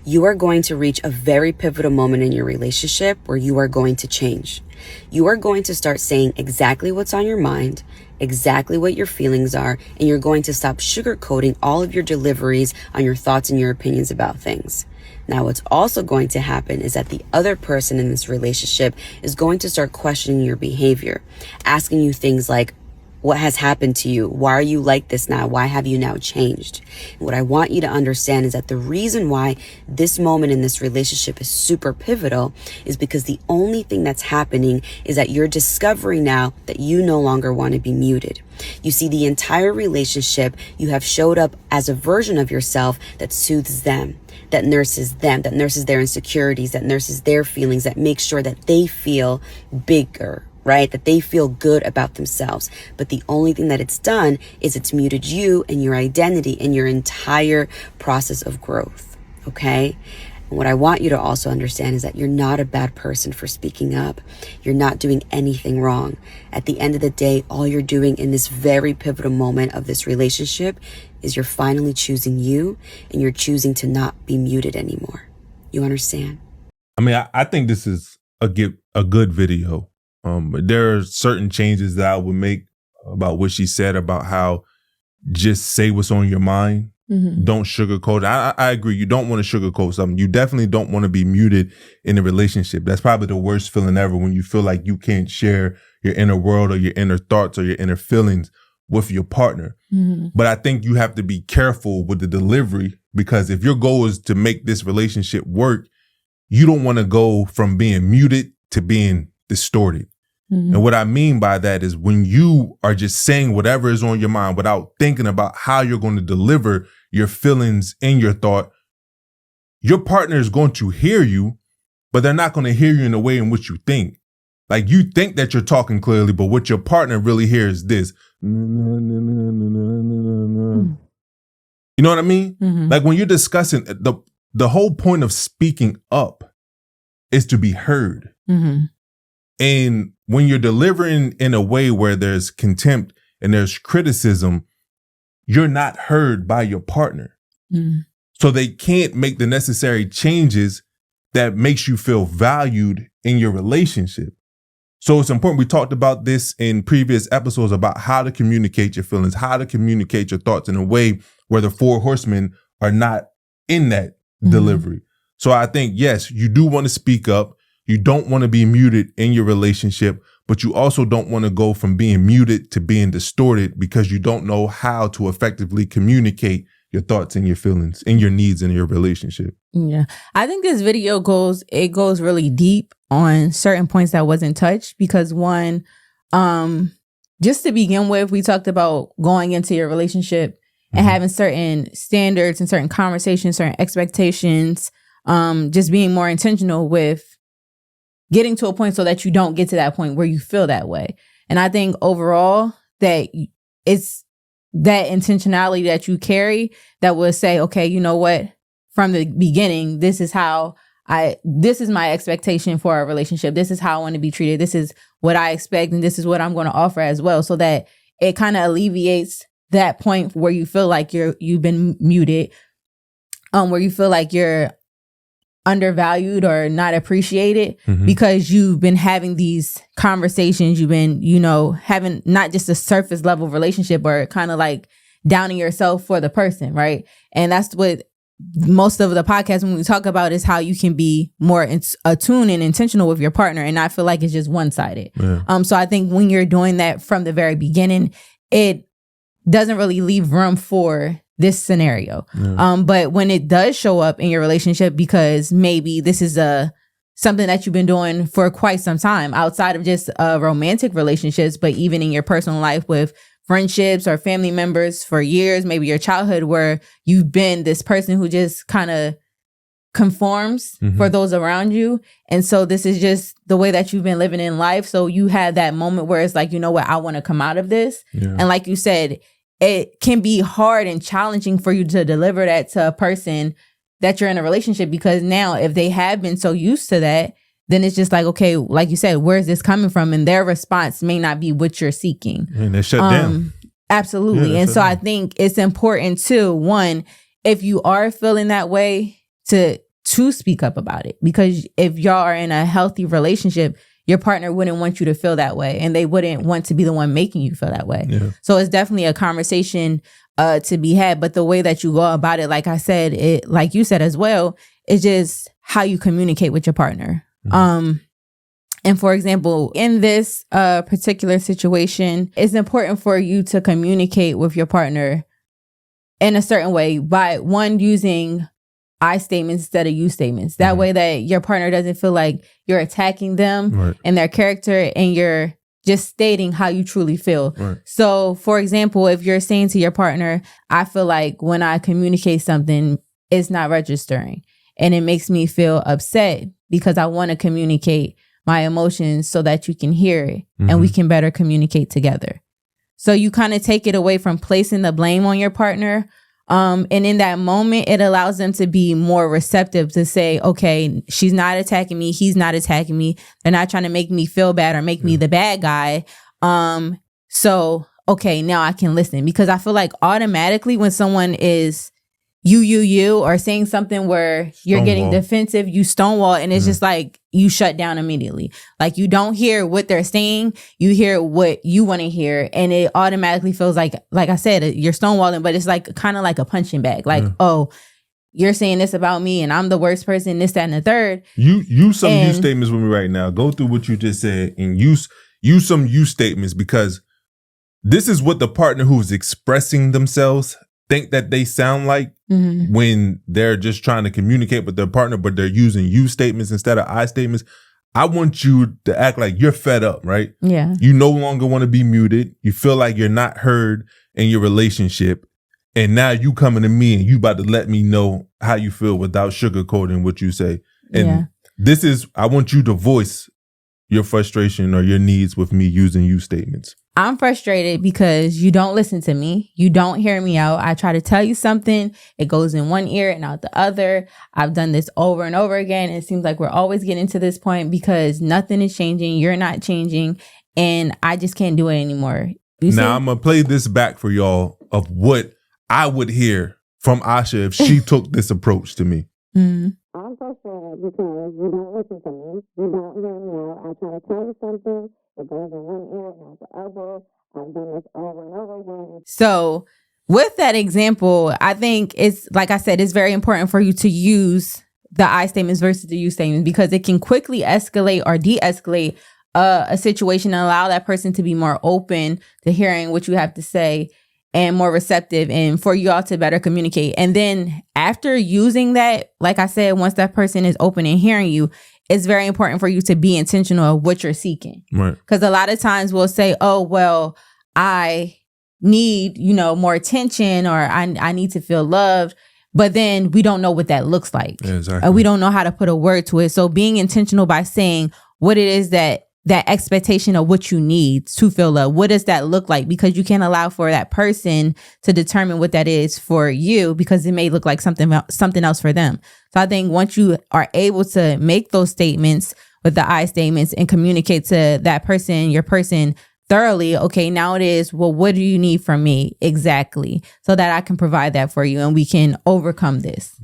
You are going to reach a very pivotal moment in your relationship where you are going to change. You are going to start saying exactly what's on your mind, exactly what your feelings are, and you're going to stop sugarcoating all of your deliveries on your thoughts and your opinions about things. Now, what's also going to happen is that the other person in this relationship is going to start questioning your behavior, asking you things like, what has happened to you? Why are you like this now? Why have you now changed? And what I want you to understand is that the reason why this moment in this relationship is super pivotal is because the only thing that's happening is that you're discovering now that you no longer want to be muted. You see, the entire relationship, you have showed up as a version of yourself that soothes them, that nurses their insecurities, that nurses their feelings, that makes sure that they feel bigger, right? That they feel good about themselves. But the only thing that it's done is it's muted you and your identity and your entire process of growth. Okay? And what I want you to also understand is that you're not a bad person for speaking up. You're not doing anything wrong. At the end of the day, all you're doing in this very pivotal moment of this relationship is you're finally choosing you and you're choosing to not be muted anymore. You understand? I mean, I think this is a good video. There are certain changes that I would make about what she said about how just say what's on your mind. Mm-hmm. Don't sugarcoat it. I agree. You don't want to sugarcoat something. You definitely don't want to be muted in a relationship. That's probably the worst feeling ever, when you feel like you can't share your inner world or your inner thoughts or your inner feelings with your partner. Mm-hmm. But I think you have to be careful with the delivery, because if your goal is to make this relationship work, you don't want to go from being muted to being distorted. Mm-hmm. And what I mean by that is when you are just saying whatever is on your mind without thinking about how you're going to deliver your feelings in your thought, your partner is going to hear you, but they're not going to hear you in the way in which you think. Like, you think that you're talking clearly, but what your partner really hears is this. Mm-hmm. You know what I mean? Mm-hmm. Like, when you're discussing, the whole point of speaking up is to be heard. Mm-hmm. And when you're delivering in a way where there's contempt and there's criticism, you're not heard by your partner. Mm. So they can't make the necessary changes that makes you feel valued in your relationship. So it's important. We talked about this in previous episodes about how to communicate your feelings, how to communicate your thoughts in a way where the 4 horsemen are not in that delivery. So I think, yes, you do want to speak up. You don't want to be muted in your relationship, but you also don't want to go from being muted to being distorted because you don't know how to effectively communicate your thoughts and your feelings and your needs in your relationship. Yeah. I think this video goes really deep on certain points that wasn't touched, because one, just to begin with, we talked about going into your relationship and having certain standards and certain conversations, certain expectations, just being more intentional with getting to a point so that you don't get to that point where you feel that way. And I think overall that it's that intentionality that you carry that will say, okay, you know what, from the beginning, this is my expectation for our relationship. This is how I want to be treated. This is what I expect. And this is what I'm going to offer as well. So that it kind of alleviates that point where you feel like you've been muted, where you feel like you're undervalued or not appreciated, because you've been having these conversations. You've been, having not just a surface level relationship or kind of like downing yourself for the person, right? And that's what most of the podcast when we talk about is how you can be more attuned and intentional with your partner and not feel like it's just one-sided. Yeah. So I think when you're doing that from the very beginning, it doesn't really leave room for this scenario. Yeah. But when it does show up in your relationship, because maybe this is something that you've been doing for quite some time outside of just romantic relationships, but even in your personal life with friendships or family members for years, maybe your childhood, where you've been this person who just kind of conforms for those around you. And so this is just the way that you've been living in life. So you had that moment where it's like, you know what, I want to come out of this. Yeah. And like you said, it can be hard and challenging for you to deliver that to a person that you're in a relationship, because now if they have been so used to that, then it's just like, okay, like you said, where's this coming from? And their response may not be what you're seeking. And they're shut down. Absolutely. Yeah, and so down. I think it's important too, one, if you are feeling that way, to to speak up about it. Because if y'all are in a healthy relationship, your partner wouldn't want you to feel that way, and they wouldn't want to be the one making you feel that way. Yeah. So it's definitely a conversation to be had. But the way that you go about it, like I said, it, like you said as well, is just how you communicate with your partner. Mm-hmm. And for example, in this particular situation, it's important for you to communicate with your partner in a certain way by one, using I statements instead of you statements. That way that your partner doesn't feel like you're attacking them and their character, and you're just stating how you truly feel. Right. So for example, if you're saying to your partner, I feel like when I communicate something, it's not registering and it makes me feel upset because I want to communicate my emotions so that you can hear it and we can better communicate together. So you kind of take it away from placing the blame on your partner. And in that moment, it allows them to be more receptive to say, okay, she's not attacking me. He's not attacking me. They're not trying to make me feel bad or make me the bad guy. So, okay, now I can listen, because I feel like automatically when someone is you or saying something where you're getting defensive, you stonewall, and it's just like you shut down immediately. Like you don't hear what they're saying, you hear what you want to hear, and it automatically feels like I said, you're stonewalling, but it's like kind of like a punching bag. Like, oh, you're saying this about me and I'm the worst person, this, that, and the third. Use some you statements with me right now. Go through what you just said and use some you statements, because this is what the partner who's expressing themselves think that they sound like when they're just trying to communicate with their partner, but they're using you statements instead of I statements. I want you to act like you're fed up, right? Yeah. You no longer want to be muted. You feel like you're not heard in your relationship. And now you coming to me and you about to let me know how you feel without sugarcoating what you say. And this is, I want you to voice your frustration or your needs with me using you statements. I'm frustrated because you don't listen to me. You don't hear me out. I try to tell you something. It goes in one ear and out the other. I've done this over and over again. It seems like we're always getting to this point because nothing is changing. You're not changing. And I just can't do it anymore. Now I'm going to play this back for y'all of what I would hear from Asha if she took this approach to me. I'm frustrated because you don't listen to me. You don't hear me out. I try to tell you something. It goes in one ear and out the other. I've done this over and over again. So with that example, I think it's, like I said, it's very important for you to use the I statements versus the you statements, because it can quickly escalate or de-escalate a situation and allow that person to be more open to hearing what you have to say and more receptive, and for you all to better communicate. And then after using that, like I said, once that person is open and hearing you, it's very important for you to be intentional of what you're seeking. Right. Because a lot of times we'll say, oh, well, I need, more attention, or I need to feel loved. But then we don't know what that looks like. Yeah, exactly. We don't know how to put a word to it. So being intentional by saying what it is that expectation of what you need to feel love. What does that look like? Because you can't allow for that person to determine what that is for you, because it may look like something else for them. So I think once you are able to make those statements with the I statements and communicate to that person, your person, thoroughly, okay, now it is, well, what do you need from me exactly, so that I can provide that for you and we can overcome this.